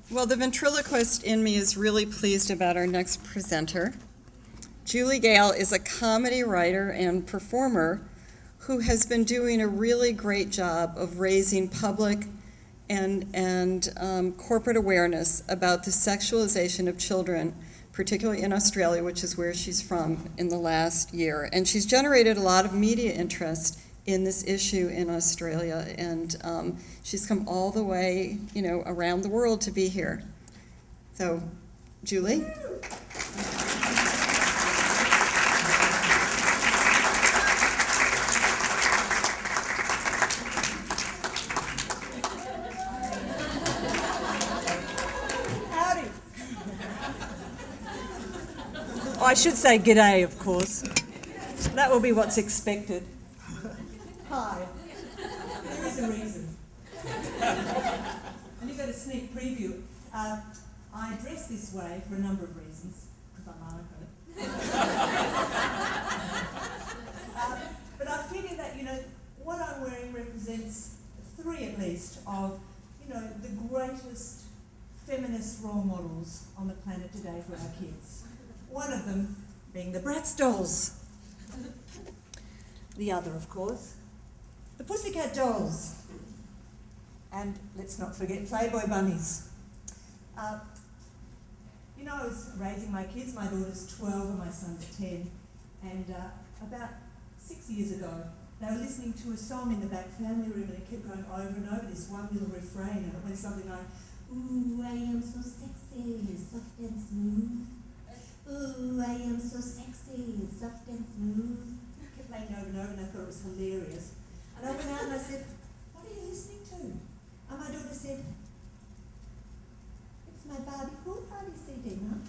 Well, the ventriloquist in me is really pleased about our next presenter. Julie Gale is a comedy writer and performer who has been doing a really great job of raising public and corporate awareness about the sexualization of children, particularly in Australia, which is where she's from, in the last year. And she's generated a lot of media interest in this issue in Australia, and she's come all the way, around the world to be here. So, Julie? Howdy. I should say g'day, of course. That will be what's expected. Hi. There is a reason. And you got a sneak preview. I dress this way for a number of reasons, because I'm Monaco. But I figure that, what I'm wearing represents three at least of, the greatest feminist role models on the planet today for our kids. One of them being the Bratz dolls. The other, of course, the Pussycat Dolls. And let's not forget Playboy bunnies. I was raising my kids. My daughter's 12 and my son's 10. And about 6 years ago, they were listening to a song in the back family room, and it kept going over and over, this one little refrain, and it went something like, "Ooh, I am so sexy, soft and smooth. Ooh, I am so sexy, soft and smooth." It kept playing over and over, and I thought it was hilarious. And I went out and I said, "What are you listening to?" And my daughter said, "It's my Barbie Pool Party CD, Mum."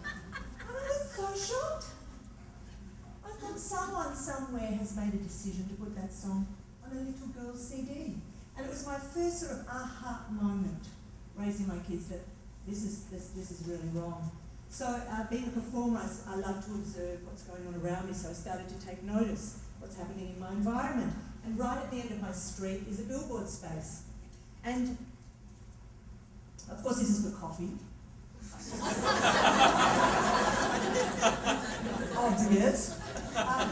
And I was so shocked. I thought someone somewhere has made a decision to put that song on a little girl's CD. And it was my first sort of aha moment raising my kids that this is really wrong. So being a performer, I love to observe what's going on around me, so I started to take notice what's happening in my environment. And right at the end of my street is a billboard space. And of course this is for coffee. Obvious.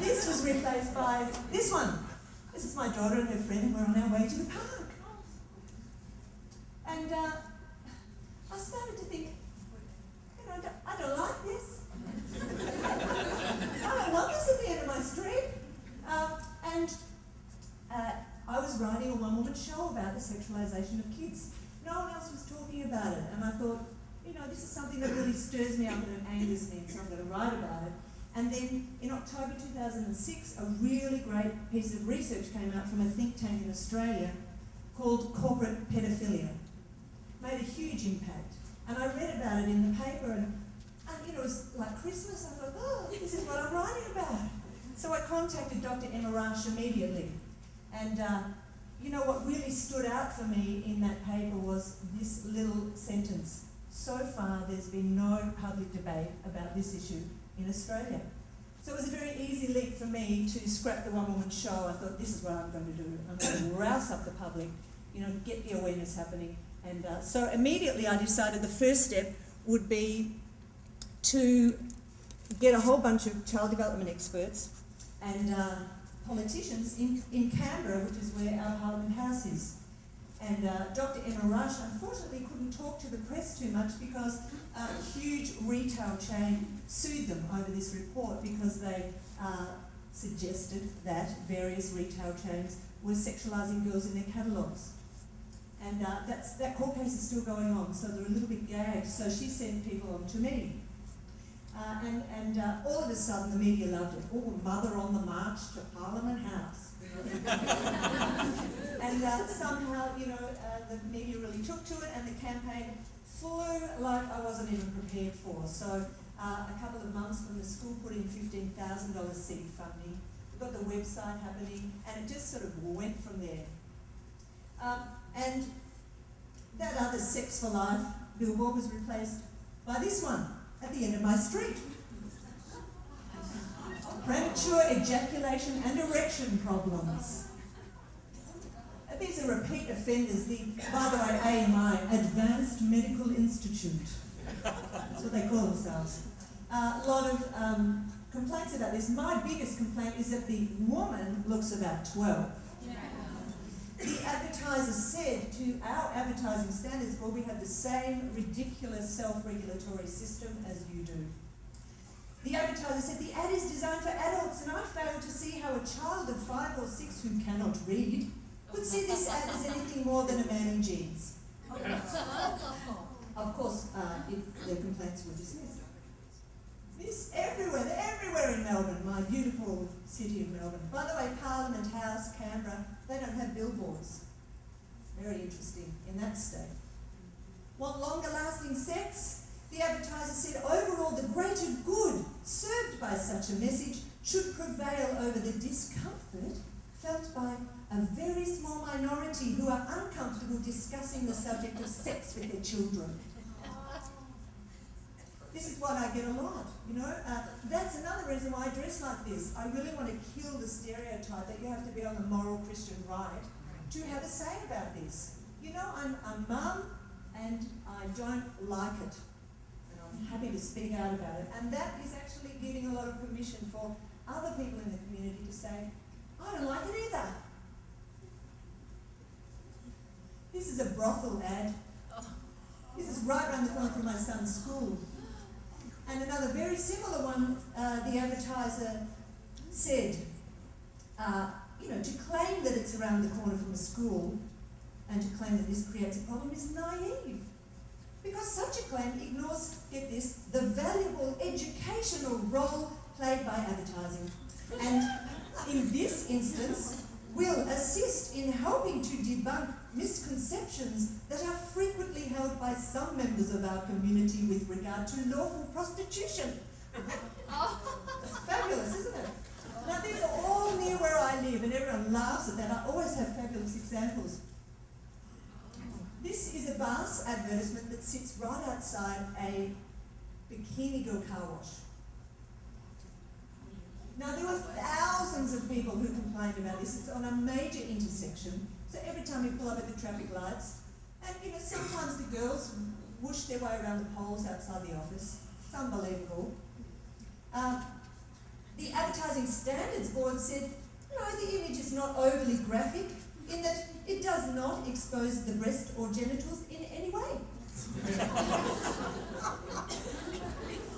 This was replaced by this one. This is my daughter and her friend, and we're on our way to the park. And I started to think, I don't like this. I don't want this at the end of my street. And I was writing a one-woman show about the sexualisation of kids. No one else was talking about it, and I thought, this is something that really stirs me up and it angers me, and so I'm going to write about it. And then in October 2006, a really great piece of research came out from a think tank in Australia called Corporate Pedophilia. Made a huge impact. And I read about it in the paper, and it was like Christmas. I thought, oh, this is what I'm writing about. So I contacted Dr. Emma Rush immediately. And what really stood out for me in that paper was this little sentence. So far, there's been no public debate about this issue in Australia. So it was a very easy leap for me to scrap the one-woman show. I thought, this is what I'm going to do. I'm going to rouse up the public, get the awareness happening. And so immediately I decided the first step would be to get a whole bunch of child development experts and politicians in Canberra, which is where our Parliament House is. And Dr. Emma Rush unfortunately couldn't talk to the press too much because a huge retail chain sued them over this report because they suggested that various retail chains were sexualising girls in their catalogues. And that court case is still going on, so they're a little bit gagged. So she sent people on to me. And all of a sudden the media loved it. Oh, Mother on the March to Parliament House. And somehow, the media really took to it, and the campaign flew like I wasn't even prepared for. So a couple of months from the school put in $15,000 seed funding. We got the website happening, and it just sort of went from there. And that other Sex for Life billboard was replaced by this one at the end of my street. Premature ejaculation and erection problems. But these are repeat offenders. By the way, AMI, Advanced Medical Institute. That's what they call themselves. A lot of complaints about this. My biggest complaint is that the woman looks about 12. The advertiser said to our advertising standards, well, we have the same ridiculous self-regulatory system as you do. The advertiser said the ad is designed for adults, and I fail to see how a child of 5 or 6 who cannot read would see this ad as anything more than a man in jeans. Of course, if their complaints were dismissed. This everywhere in Melbourne, my beautiful city of Melbourne. By the way, Parliament House, Canberra, they don't have billboards. Very interesting in that state. Want longer lasting sex? The advertiser said overall the greater good served by such a message should prevail over the discomfort felt by a very small minority who are uncomfortable discussing the subject of sex with their children. This is what I get a lot, you know. That's another reason why I dress like this. I really want to kill the stereotype that you have to be on the moral Christian right to have a say about this. You know, I'm a mum and I don't like it. And I'm happy to speak out about it. And that is actually giving a lot of permission for other people in the community to say, I don't like it either. This is a brothel ad. This is right around the corner from my son's school. And another very similar one, the advertiser said, to claim that it's around the corner from a school and to claim that this creates a problem is naive. Because such a claim ignores, get this, the valuable educational role played by advertising. And in this instance, will assist in helping to debunk misconceptions that are frequently held by some members of our community with regard to lawful prostitution. That's fabulous, isn't it? Now, these are all near where I live, and everyone laughs at that. I always have fabulous examples. This is a bus advertisement that sits right outside a bikini girl car wash. Now, there were thousands of people who complained about this. It's on a major intersection, so every time you pull up at the traffic lights, and sometimes the girls whoosh their way around the poles outside the office. It's unbelievable. The Advertising Standards Board said, the image is not overly graphic in that it does not expose the breast or genitals in any way.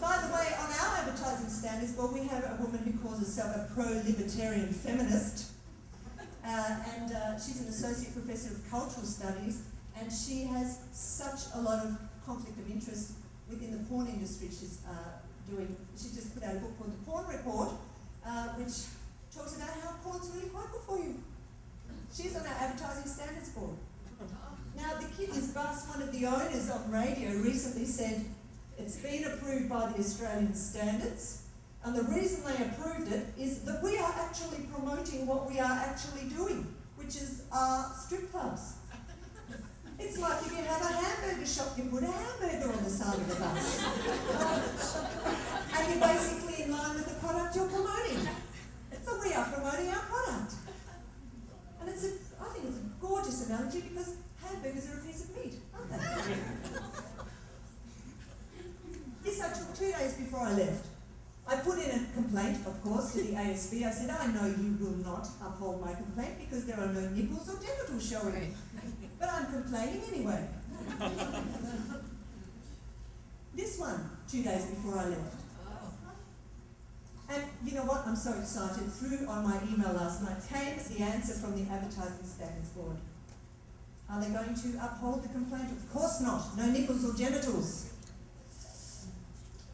By the way, on our Advertising Standards Board, we have a woman who calls herself a pro-libertarian feminist, and she's an associate professor of cultural studies, and she has such a lot of conflict of interest within the porn industry. She just put out a book called The Porn Report, which talks about how porn's really quite good for you. She's on our Advertising Standards Board. Now, the Kittens Bus, one of the owners on radio recently said, it's been approved by the Australian standards, and the reason they approved it is that we are actually promoting what we are actually doing, which is strip clubs. It's like if you have a hamburger shop, you put a hamburger on the side of the bus. And you're basically in line with the product you're promoting. So we are promoting our product. And I think it's a gorgeous analogy because hamburgers are a piece of meat, aren't they? This I took 2 days before I left. I put in a complaint, of course, to the ASB. I said, I know you will not uphold my complaint because there are no nipples or genitals showing. But I'm complaining anyway. This one, 2 days before I left. And you know what? I'm so excited. Through on my email last night came the answer from the Advertising Standards Board. Are they going to uphold the complaint? Of course not. No nipples or genitals.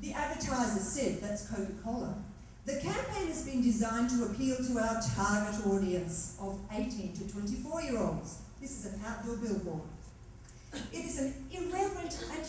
The advertiser said, that's Coca-Cola, the campaign has been designed to appeal to our target audience of 18 to 24-year-olds. This is an outdoor billboard. It is an irreverent and